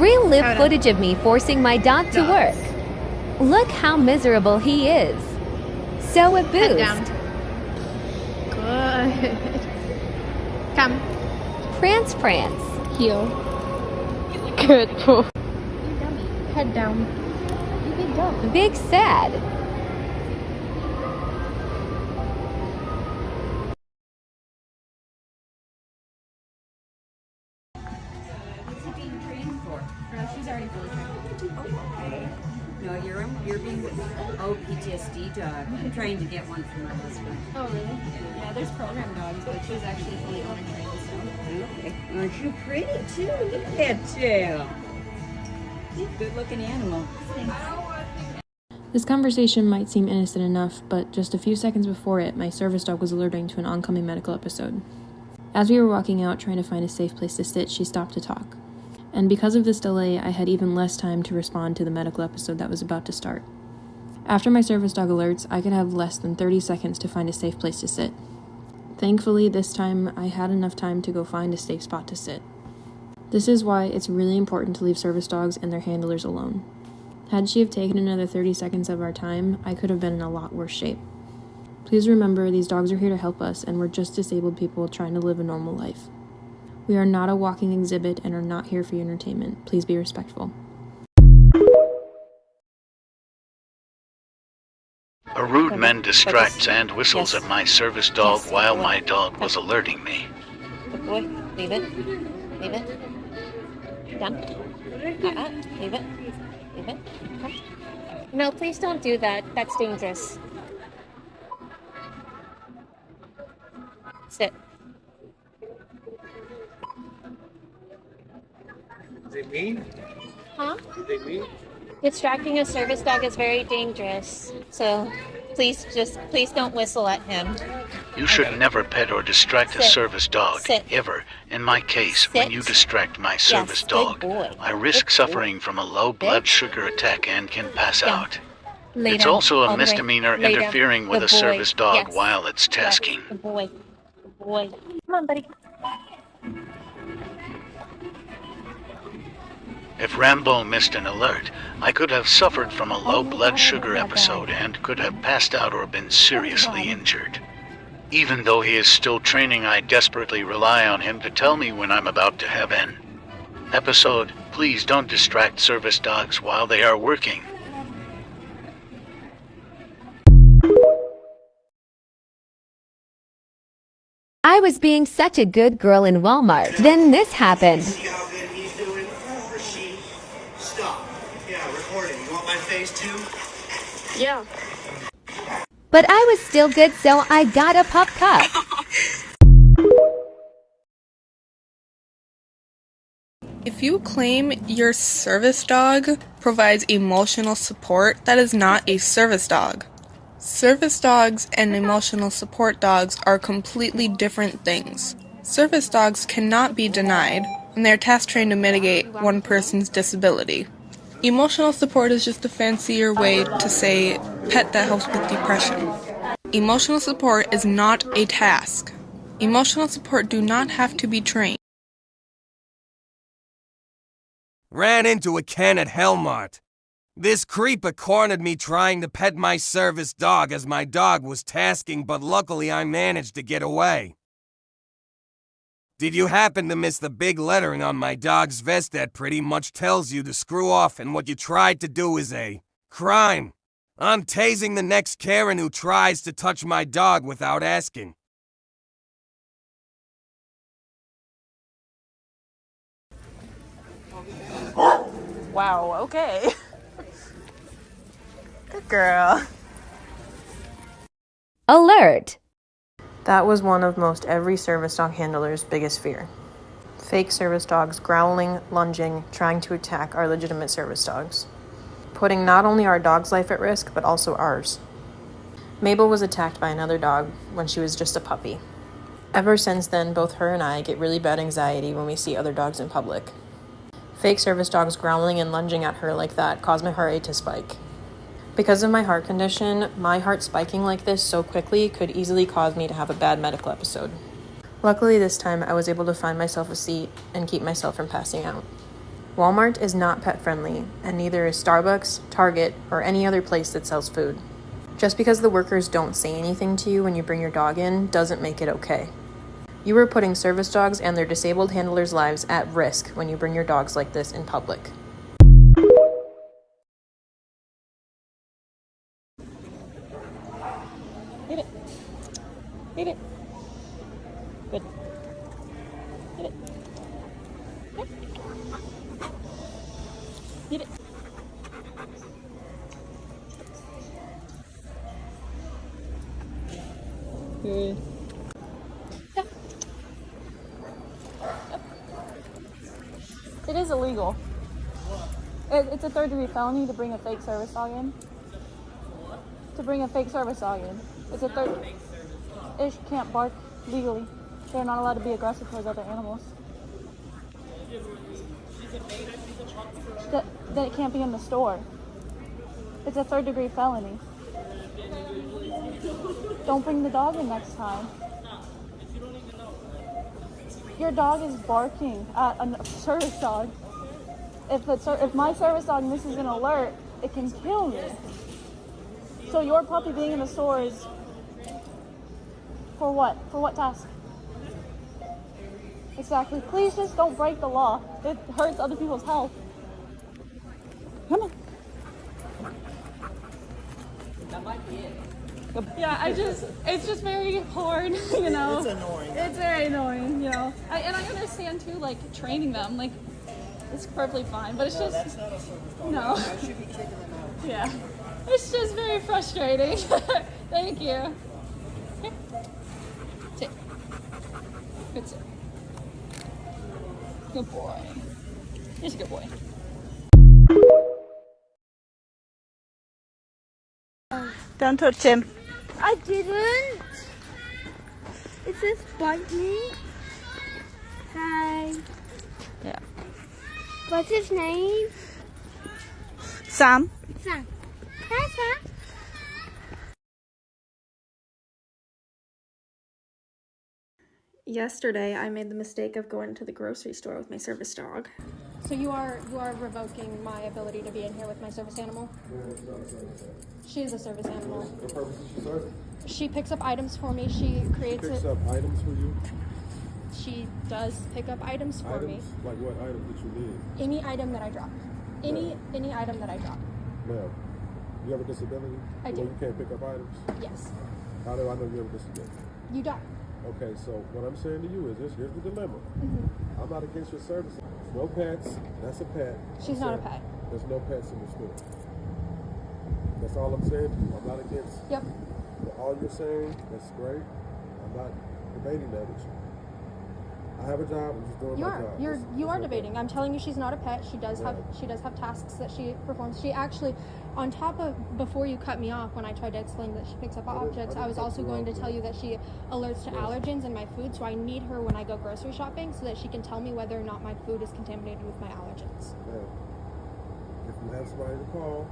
Relive footage of me forcing my dog to work. Look how miserable he is. So a Head down. boost. Good. Come. Prance, prance. Heel. Good. Head down. Big sad. She's already fully trained. No, you're being PTSD dog. I'm trying to get one for my husband. Oh, really? Yeah, there's program dogs, but she's actually fully owner trained, so. Okay. Aren't you pretty too? Look at that tail. Good looking animal. This conversation might seem innocent enough, but just a few seconds before it, my service dog was alerting to an oncoming medical episode. As we were walking out trying to find a safe place to sit, she stopped to talk. And because of this delay, I had even less time to respond to the medical episode that was about to start. After my service dog alerts, I could have less than 30 seconds to find a safe place to sit. Thankfully, this time, I had enough time to go find a safe spot to sit. This is why it's really important to leave service dogs and their handlers alone. Had she have taken another 30 seconds of our time, I could have been in a lot worse shape. Please remember, these dogs are here to help us, and we're just disabled people trying to live a normal life. We are not a walking exhibit and are not here for your entertainment. Please be respectful. A rude man distracts and whistles at my service dog while my dog was alerting me. Good boy. Leave it. Leave it. Done. Leave it. Leave it. Come. No, please don't do that. That's dangerous. Sit. Is it me? Huh? Is it me? Distracting a service dog is very dangerous. So please don't whistle at him. You should never pet or distract a Sit. service dog, Sit. ever. In my case, when Sit. you distract my service good dog, boy. I risk Good suffering from a low blood Good. sugar attack and can pass Down. out. Lay It's down. also All a the way. misdemeanor Lay down. interfering with Good a boy. service dog Yes. while it's tasking. Good boy. Good boy. Come on, buddy. If Rambo missed an alert, I could have suffered from a low blood sugar episode and could have passed out or been seriously injured. Even though he is still training, I desperately rely on him to tell me when I'm about to have an episode. Please don't distract service dogs while they are working. I was being such a good girl in Walmart. Then this happened. See how good he's doing? Or she? Stop. Yeah, recording. You want my face too? Yeah. But I was still good, so I got a pup cup. If you claim your service dog provides emotional support, that is not a service dog. Service dogs and emotional support dogs are completely different things. Service dogs cannot be denied, and they are task trained to mitigate one person's disability. Emotional support is just a fancier way to say pet that helps with depression. Emotional support is not a task. Emotional support do not have to be trained. Ran into a Ken at Helmart. This creeper cornered me trying to pet my service dog as my dog was tasking, but luckily I managed to get away. Did you happen to miss the big lettering on my dog's vest that pretty much tells you to screw off and what you tried to do is a crime? I'm tasing the next Karen who tries to touch my dog without asking. Wow, okay. Good girl. Alert! That was one of most every service dog handler's biggest fear. Fake service dogs growling, lunging, trying to attack our legitimate service dogs, putting not only our dog's life at risk, but also ours. Mabel was attacked by another dog when she was just a puppy. Ever since then, both her and I get really bad anxiety when we see other dogs in public. Fake service dogs growling and lunging at her like that cause my heart rate to spike. Because of my heart condition, my heart spiking like this so quickly could easily cause me to have a bad medical episode. Luckily this time I was able to find myself a seat and keep myself from passing out. Walmart is not pet friendly, and neither is Starbucks, Target, or any other place that sells food. Just because the workers don't say anything to you when you bring your dog in doesn't make it okay. You are putting service dogs and their disabled handlers' lives at risk when you bring your dogs like this in public. Hit it. Hit it. Good. Hit it. Yep. Hit it. Good. Yep. Yep. It is illegal. It's a third-degree felony to bring a fake service dog in. To bring a fake service dog in. It's a third. It can't bark legally. They're not allowed to be aggressive towards other animals. That it can't be in the store. It's a third-degree felony. Don't bring the dog in next time. Your dog is barking at a service dog. If my service dog misses an alert, it can kill me. So your puppy being in the store is for what? For what task? Exactly. Please just don't break the law. It hurts other people's health. Come on. That might be it. Yeah, it's just very hard, you know. It's annoying. It's very annoying, you know. And I understand too, like training them, like it's perfectly fine, but it's just that's not a service dog. No. I should be kicking them out. Yeah, it's just very frustrating. Thank you. Here. Sit. Good sit. Good boy. He's a good boy. Don't touch him. I didn't. It says bite me. Hi. Yeah. What's his name? Sam. Sam. Hi, Sam. Yesterday, I made the mistake of going to the grocery store with my service dog. So you are revoking my ability to be in here with my service animal? She is a service animal. What purpose does she serve? She picks up items for me. She creates She picks up items for you? She does pick up items for me. Like what item did you need? Any item that I drop. Any item that I drop. Ma'am, you have a disability? I do. Well, you can't pick up items? Yes. How do I know you have a disability? You don't. Okay, so what I'm saying to you is this, here's the dilemma. I'm not against your service. No pets, that's a pet. She's not a pet. There's no pets in the store. That's all I'm saying to you. I'm not against all you're saying. That's great. I'm not debating that with you. I have a job. I'm just doing my job. You are debating. I'm telling you, she's not a pet. She does have tasks that she performs. She actually, on top of before you cut me off when I tried to explain that she picks up objects, I was also going to tell you that she alerts to allergens in my food. So I need her when I go grocery shopping so that she can tell me whether or not my food is contaminated with my allergens. Yeah. If you have somebody to call,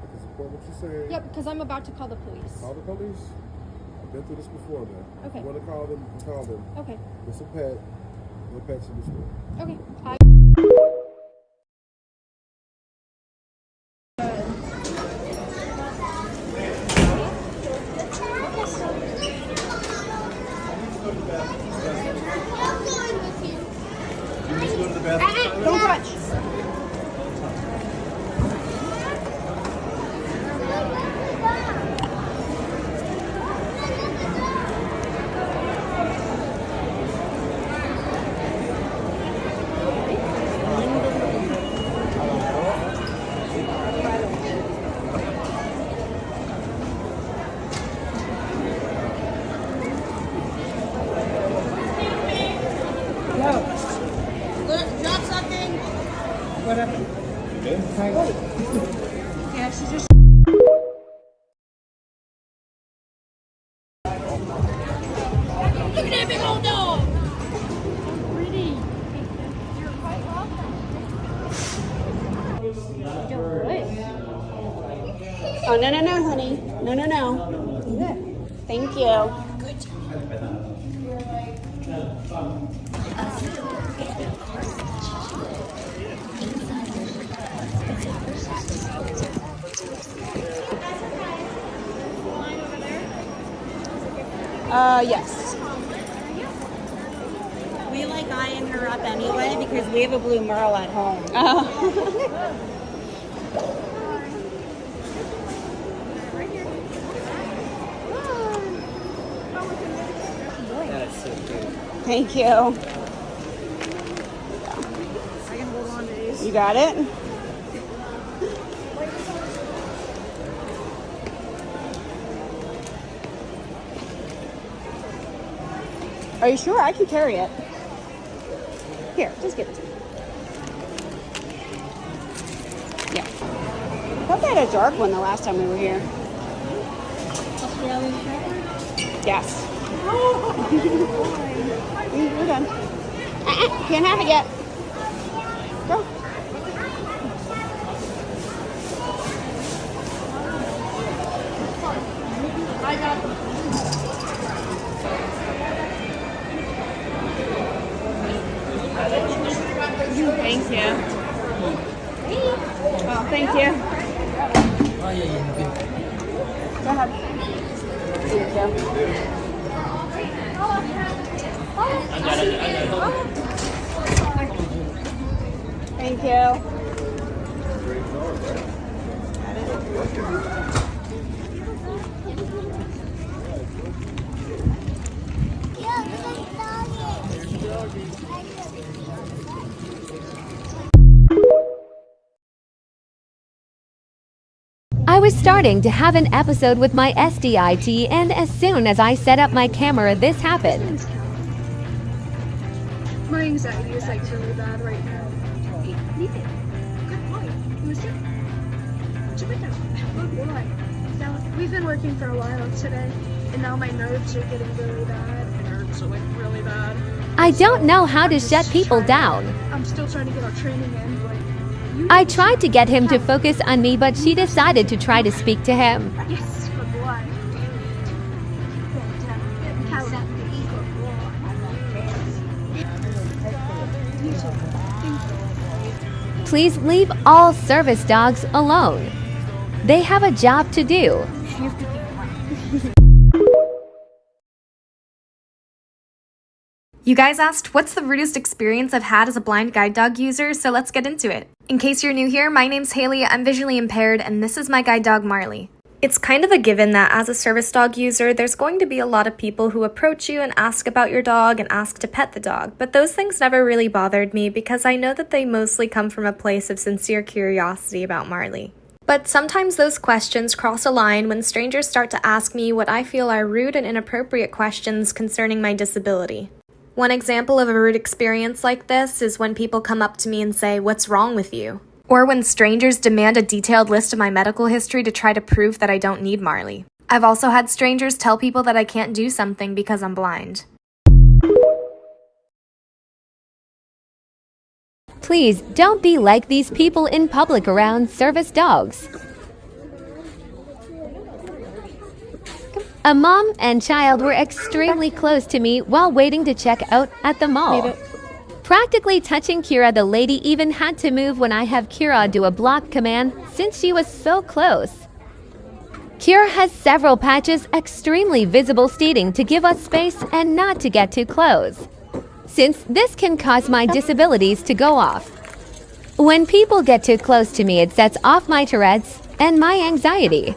I can support what you're saying. Yeah, because I'm about to call the police. Call the police. I've been through this before, man. Okay. If you want to call them, call them. Okay. It's a pet. No pets in the store. Okay. Don't touch. Drop something. What happened? Yeah, she's just. Look at that big old dog. Pretty. You're quite welcome. Oh, no, honey. No. Thank you. Good. Yes. We like eyeing her up anyway because we have a blue merle at home. That's so cute. Thank you. You got it? Are you sure? I can carry it. Here, just give it to me. Yeah. I thought they had a dark one the last time we were here. Australian Shepherd? Yes. We're done. Can't have it yet. Go. I got them. Thank you. Oh, thank you. Go ahead. Thank you. Thank you. I was starting to have an episode with my SDIT, and as soon as I set up my camera, this happened. My anxiety is like really bad right now. Hey, leave it. Good boy. You was sick. Chip it down. Good boy. Now, we've been working for a while today, and now my nerves are getting really bad. My nerves are like really bad. I don't know how to shut people down. I'm still trying to get our training in. I tried to get him to focus on me, but she decided to try to speak to him. Yes, good boy. Please leave all service dogs alone. They have a job to do. You guys asked what's the rudest experience I've had as a blind guide dog user, so let's get into it. In case you're new here, my name's Haley, I'm visually impaired, and this is my guide dog Marley. It's kind of a given that as a service dog user, there's going to be a lot of people who approach you and ask about your dog and ask to pet the dog, but those things never really bothered me because I know that they mostly come from a place of sincere curiosity about Marley. But sometimes those questions cross a line when strangers start to ask me what I feel are rude and inappropriate questions concerning my disability. One example of a rude experience like this is when people come up to me and say, "What's wrong with you?" Or when strangers demand a detailed list of my medical history to try to prove that I don't need Marley. I've also had strangers tell people that I can't do something because I'm blind. Please don't be like these people in public around service dogs. A mom and child were extremely close to me while waiting to check out at the mall. Practically touching Kira, the lady even had to move when I have Kira do a block command since she was so close. Kira has several patches extremely visible stating to give us space and not to get too close, since this can cause my disabilities to go off. When people get too close to me, it sets off my Tourette's and my anxiety.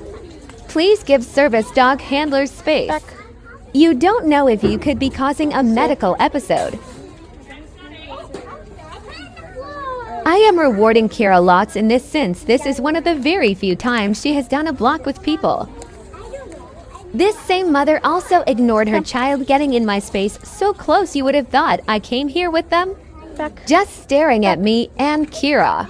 Please give service dog handlers space. You don't know if you could be causing a medical episode. I am rewarding Kira lots in this since this is one of the very few times she has done a block with people. This same mother also ignored her child getting in my space so close you would have thought I came here with them. Just staring at me and Kira.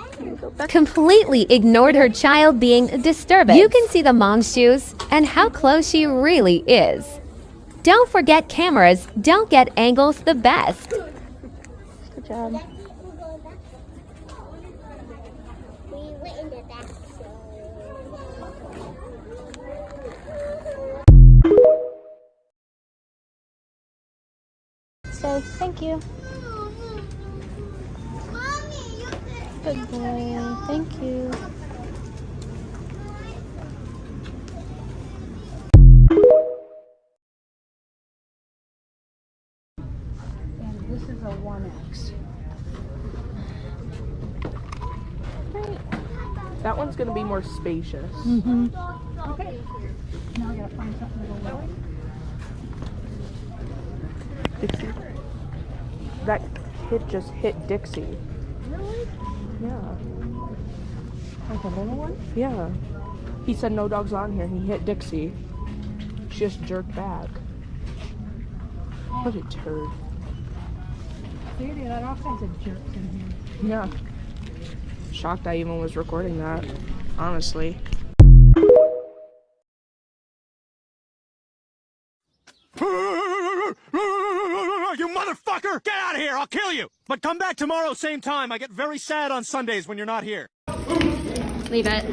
Completely ignored her child being disturbed. You can see the mom's shoes and how close she really is. Don't forget cameras, don't get angles the best. Good job. So, thank you. Good boy. Thank you. That one's gonna be more spacious. Okay. Now I gotta find something to go with. Dixie. That kid just hit Dixie. Really? Yeah. Like a little one? Yeah. He said no dogs on here. He hit Dixie. She just jerked back. What a turd. See, they got all kinds of jerks in here. Yeah. Shocked I even was recording that, honestly. You motherfucker! Get out of here! I'll kill you! But come back tomorrow, same time. I get very sad on Sundays when you're not here. Leave it.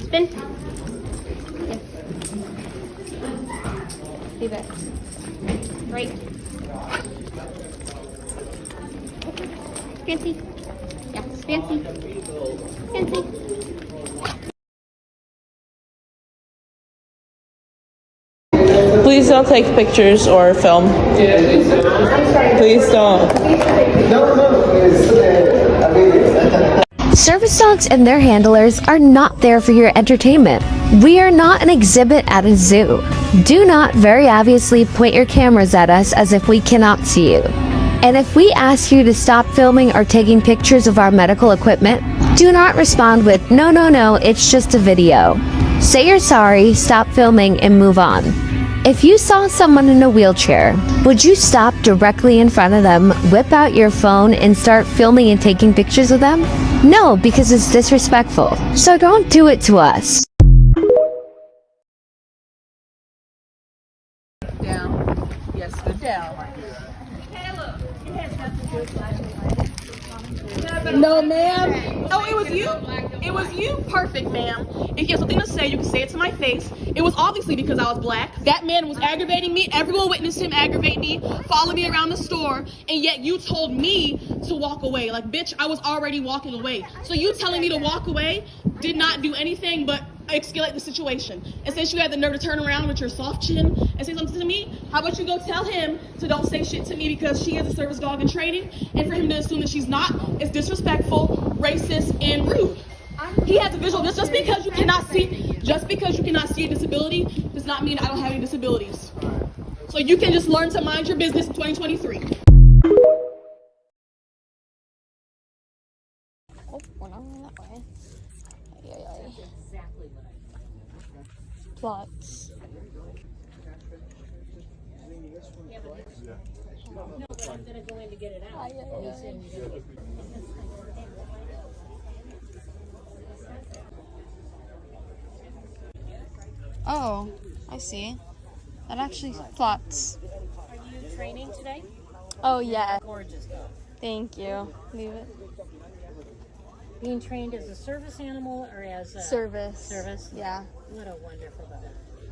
Spin. Leave it. Right. Fancy. Yes, fancy. Fancy. Please don't take pictures or film. Please don't. Service dogs and their handlers are not there for your entertainment. We are not an exhibit at a zoo. Do not very obviously point your cameras at us as if we cannot see you. And if we ask you to stop filming or taking pictures of our medical equipment, do not respond with, no, no, no, it's just a video. Say you're sorry, stop filming, and move on. If you saw someone in a wheelchair, would you stop directly in front of them, whip out your phone, and start filming and taking pictures of them? No, because it's disrespectful. So don't do it to us. Down. Yes, good down. No, ma'am. Oh, it was you? It was you? Perfect, ma'am. If you have something to say, you can say it to my face. It was obviously because I was black. That man was aggravating me. Everyone witnessed him aggravate me, follow me around the store, and yet you told me to walk away. Like, bitch, I was already walking away. So you telling me to walk away did not do anything but escalate the situation. And since you had the nerve to turn around with your soft chin and say something to me, how about you go tell him to don't say shit to me because she is a service dog in training, and for him to assume that she's not is disrespectful, racist, and rude. He has a visual. Just because you cannot see a disability does not mean I don't have any disabilities. So you can just learn to mind your business in 2023. Oh, we're not going that way. Plots. No, but I'm gonna go in to get it out. Oh, I see. That actually plots. Are you training today? Oh, yeah. Gorgeous dog. Thank you. Leave it. Being trained as a service animal or as a Service. Service? Yeah. What a wonderful dog.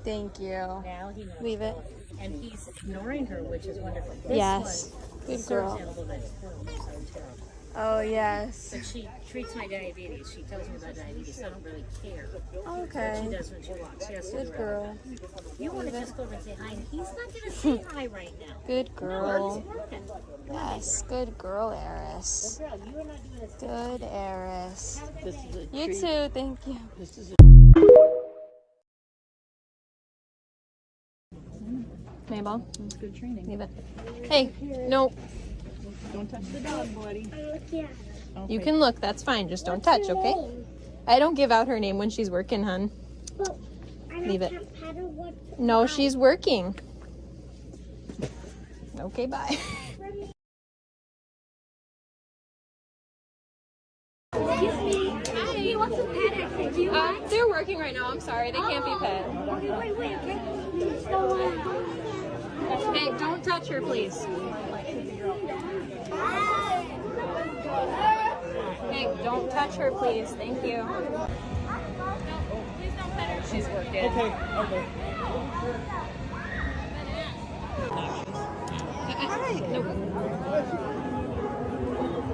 Thank you. Now he knows. Leave it. And he's ignoring her, which is wonderful. This Yes. one, Good service girl. animal that's horrible, so terrible. Oh, yes. But she treats my diabetes. She tells me about diabetes. So I don't really care. Okay. But she does when she walks. She has to Good do it. girl. You want to just go over and say hi, and he's not going to say hi right now. Good No, girl. he's working. Yes. Good girl, Eris. Good girl. You are not doing this. Good, Eris. This is a You treat. too. Thank you. This is a Mayball. That's good training. Leave it. Hey, no. Don't touch the dog, buddy. You can look. That's fine. Just don't touch, okay? I don't give out her name when she's working, hun. Leave it. No, she's working. Okay, bye. He wants a pet, actually. Do you want? They're working right now. I'm sorry. They can't be pet. Wait, okay? Hey, don't touch her, please. Hey, don't touch her, please. Thank you. No, please don't pet her. She's working. Okay. Nope.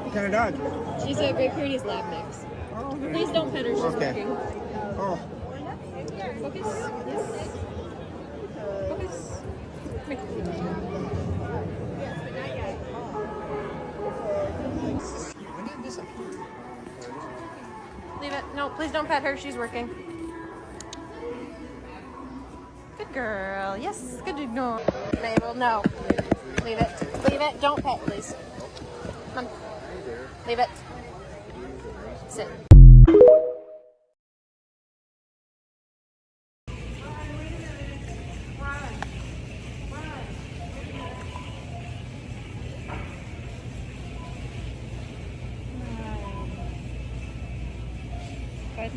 What kind of dog? She's a Great Pyrenees Lab mix. Please don't pet her. She's Okay. working. Oh. Focus. Yes. Focus. Come here. Leave it. No, please don't pet her. She's working. Good girl. Yes, good ignore. Mabel, no. Leave it. Leave it. Don't pet, please. Come on. Leave it. Sit. Good.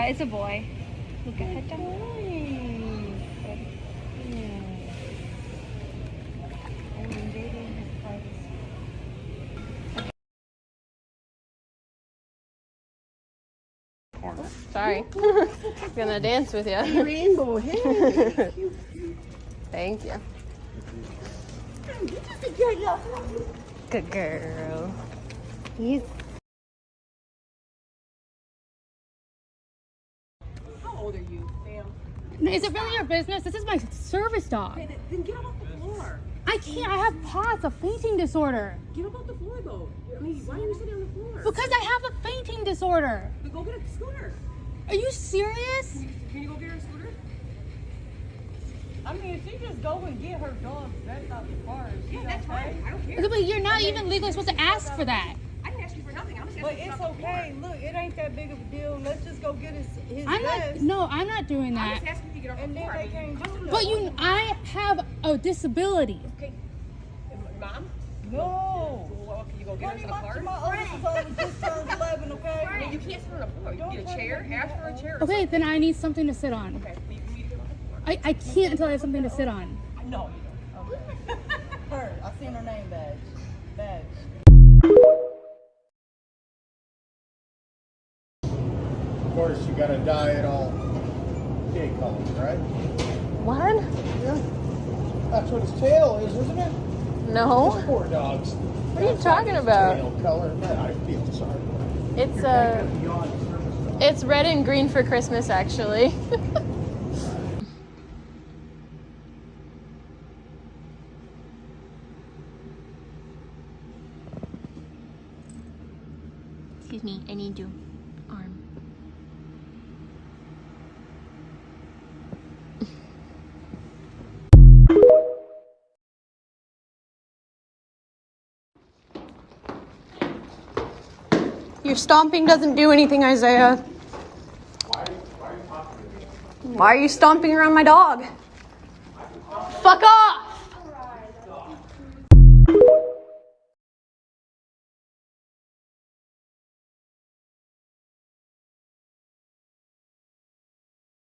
It's a boy. Look at head down. Good. Sorry. Gonna dance with you. Rainbow hair. Thank you. Good girl. He's How old are you, ma'am? Is it really your business? This is my service dog. Okay, then get up off the floor. I can't. I have POTS, a fainting disorder. Get up off the floor, though. I mean, why are you sitting on the floor? Because I have a fainting disorder. Then go get a scooter. Are you serious? Can you go get her a scooter? I mean, if she just go and get her dog back out the car, Yeah, that's fine. I don't care. But you're not even legally supposed to ask for that. I didn't ask you for nothing. I'm just but asking it's you off the floor. okay. Look, it ain't that big of a deal. Let's just go get his I'm vest. not. No, I'm not doing I'm that. just asking you to get off And the then floor. they can't do that. But I have a disability. Okay. Mom? No. Well, can you go get her to the car? My oldest son just turned 11, okay? Well, you can't sit on the floor. You can get a chair. Ask for a chair. Okay, then I need something to sit on. Okay. You need to get off the floor. I can't until I have something to sit on. No, you don't. Okay. Her. I seen her name badge. Of course, you gotta dye it all gay colors, right? what? Yeah. That's what his tail is, isn't it? No. Those poor dogs. What are you talking about? Tail color. Man, I feel sorry. It's red and green for Christmas, actually. Excuse me, I need your arm. Your stomping doesn't do anything, Isaiah. Why are you stomping around my dog? Fuck off!